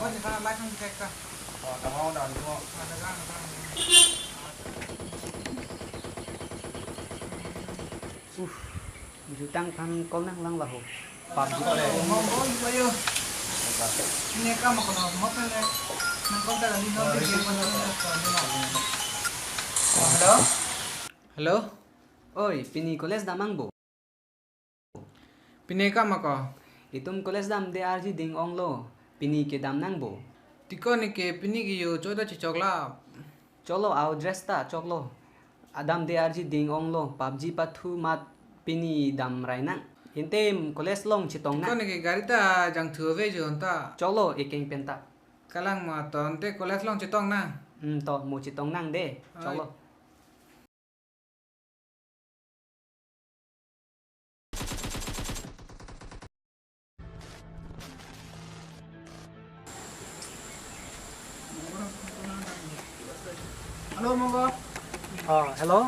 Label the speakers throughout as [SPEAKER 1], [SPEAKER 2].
[SPEAKER 1] Oh, di sana langsung dicek kah?
[SPEAKER 2] Oh, mau dan mau.
[SPEAKER 1] Ada kan?
[SPEAKER 3] Jutang kan kol nang lang laho. PUBG
[SPEAKER 1] Mau juga yuk. Ini kamu kalau mau kan nang kau tak di nomor Halo? Halo?
[SPEAKER 3] Oi, pini koles damang bo.
[SPEAKER 1] Pineka maka?
[SPEAKER 3] Itum koles dam de arji ding ong lo. Pini ke dam nang bo.
[SPEAKER 1] Tiko ni ke pini giyo coda cicokla.
[SPEAKER 3] Cholo au dress ta choklo. Adam de arji ding ong lo. PUBG pathu mat pini dam rai nang. Intem koles long chitong
[SPEAKER 1] Tiko
[SPEAKER 3] na.
[SPEAKER 1] ni ke garita jang thuwe jo ta.
[SPEAKER 3] Cholo ekeng penta.
[SPEAKER 1] Kalang ma tonte koles long citong na.
[SPEAKER 3] To mo chitong nang de. Cholo.
[SPEAKER 1] Halo monggo.
[SPEAKER 3] Hello.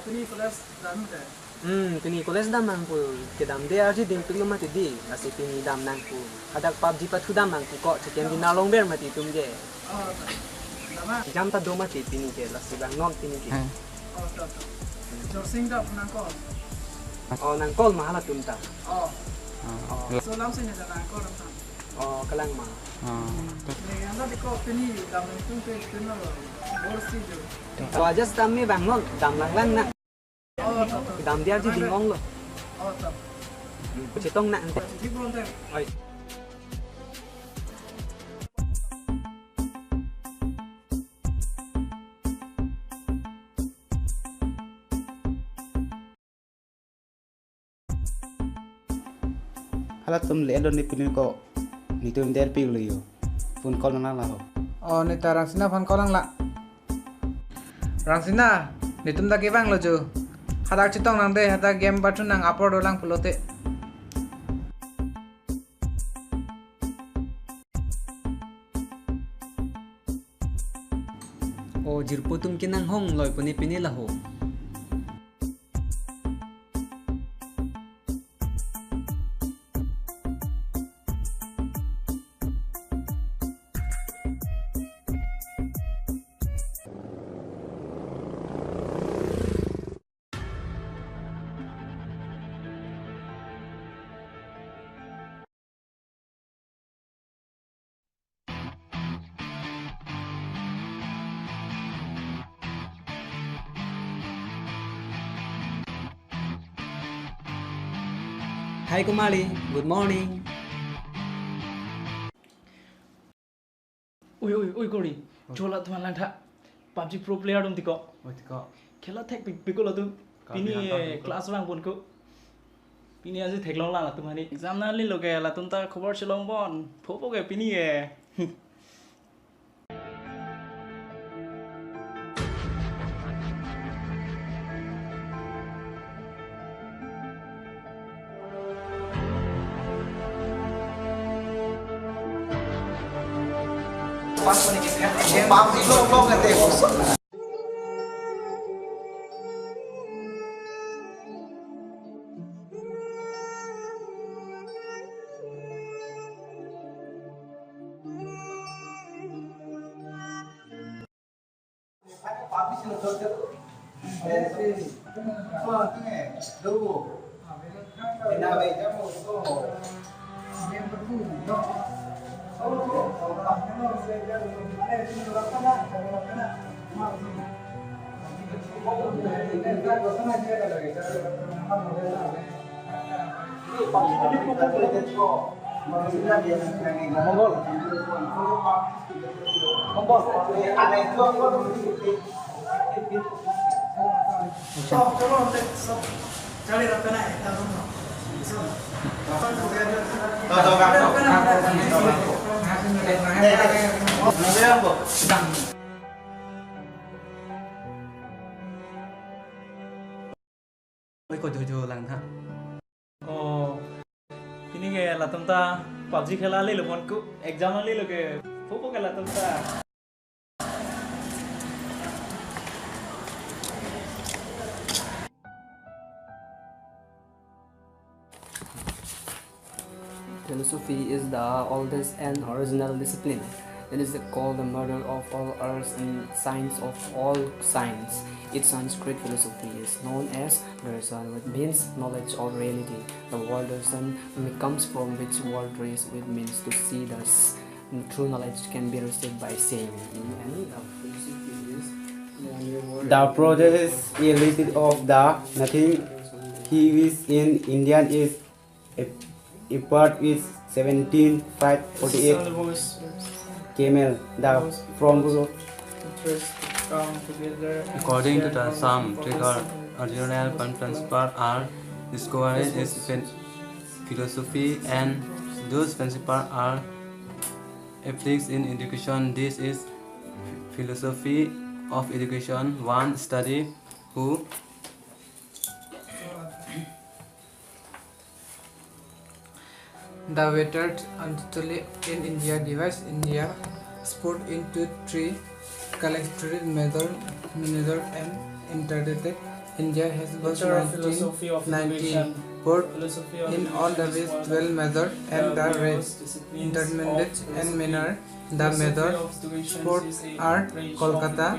[SPEAKER 1] Pini koles dan te.
[SPEAKER 3] Pini koles dam nang pu. Ke dam de arji ding tuyo mati di. Asi pini dam nang pu. Hadak PUBG pathu dam nang pu ko chicken di nalong ber mati tum je.
[SPEAKER 1] Nama?
[SPEAKER 3] Jam ta do mati pini ke lasi bang non pini ke.
[SPEAKER 1] Tak. Jorsing dah pernah kau.
[SPEAKER 3] Nang kol mahala tum ta.
[SPEAKER 1] So langsung aja nang kau rasa.
[SPEAKER 3] Kalang ma.
[SPEAKER 1] Ni anda di kau pini dam itu ke pino borsi jo.
[SPEAKER 3] Ajas dam me bang non dam lang lang na.
[SPEAKER 1] Tak.
[SPEAKER 3] Dam dia ji ding ong lo.
[SPEAKER 1] Tak.
[SPEAKER 3] Chitong na ante.
[SPEAKER 1] Di belum teh.
[SPEAKER 3] Oi.
[SPEAKER 2] Hala tum le don ni pinin ko ni tum der pig lo yo. Phone call na la ho.
[SPEAKER 1] Ni tarang sina phone call la. Rangsina, ni tum da ke bang lo jo. Hadak citong nang de hadak game batu nang upload ulang pelote.
[SPEAKER 3] Jirpo tum kinang hong loy puni pini laho. Hai Kumali, good morning.
[SPEAKER 4] Oi Kori, chola tuan lang tha. PUBG pro player dum tiko.
[SPEAKER 2] Tiko.
[SPEAKER 4] Khela thek pikolo tu. Pini class lang pun ko. Pini aja thek long la tum hani. Exam na li loge la tum ta khobar chelong bon. Phopo ge pini e.
[SPEAKER 1] Pas ni kita game PUBG lo kate.
[SPEAKER 3] Oi ko jojo lang tha.
[SPEAKER 4] Pini ge la tum ta PUBG khela le lo mon ko exam le lo ge phopo ge la tum ta.
[SPEAKER 3] philosophy is the oldest and original discipline. It is called the mother of all arts and science of all science. Its Sanskrit philosophy is known as darshan, which means knowledge of reality. The word darshan comes from which word race, which means to see. Thus, true knowledge can be received by seeing. And philosophy is
[SPEAKER 2] The process is listed of the nothing. He is in Indian is a part with 17,548 camel. The from group.
[SPEAKER 5] According to the some trigger original principles are discovered is philosophy and those principles are applied in education. This is philosophy of education. One study who
[SPEAKER 1] The vetted entity in India divides India sport into three collective method and interdicted. India has got 19 port in all the ways 12 method and the rest intermediate and minor. The method sport art Kolkata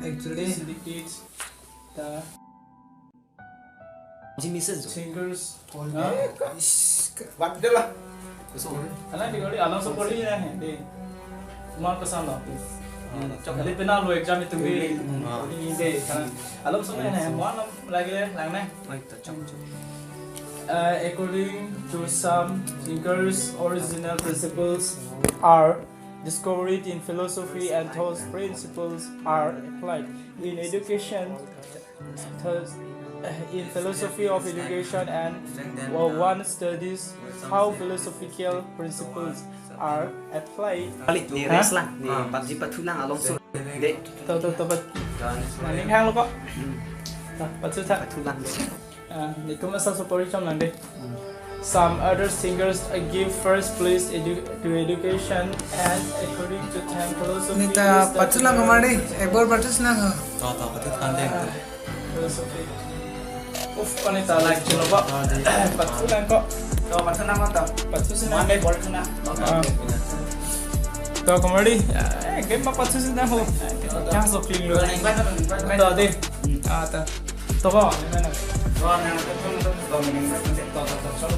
[SPEAKER 1] actually
[SPEAKER 4] Singers.
[SPEAKER 2] What the
[SPEAKER 4] Anak di kali alam seperti ni di. Semua pesan lah. Jadi pernah lu exam itu di ini kan. Alam seperti ni, mana lagi lang ni. According to some thinkers, original principles are discovered in philosophy and those principles are applied in education. Thus, in philosophy of education and one studies how philosophical principles are applied.
[SPEAKER 3] Balik ni race lah, ni PUBG patu lang along so. Dek,
[SPEAKER 4] Tahu. Nanti hang lo kok. Patu tak.
[SPEAKER 3] patu lang.
[SPEAKER 4] Ni masa support macam nanti. Some other singers give first place to education and according to time philosophy.
[SPEAKER 1] Nita patula kamari ekbar patus na ho.
[SPEAKER 5] tahu betul kan deh.
[SPEAKER 4] Philosophy. Panita like cino kok. Patu lang kok.
[SPEAKER 3] Kau patu nama tak?
[SPEAKER 4] Patu senang deh.
[SPEAKER 3] Boleh kena.
[SPEAKER 4] Tahu kamari. Game apa patu senang ho. Jangan sok clean lu. Tahu deh. Tahu. Tahu kok. Mana?
[SPEAKER 3] Kau nak tu mana? Kau minum.
[SPEAKER 4] Tahu.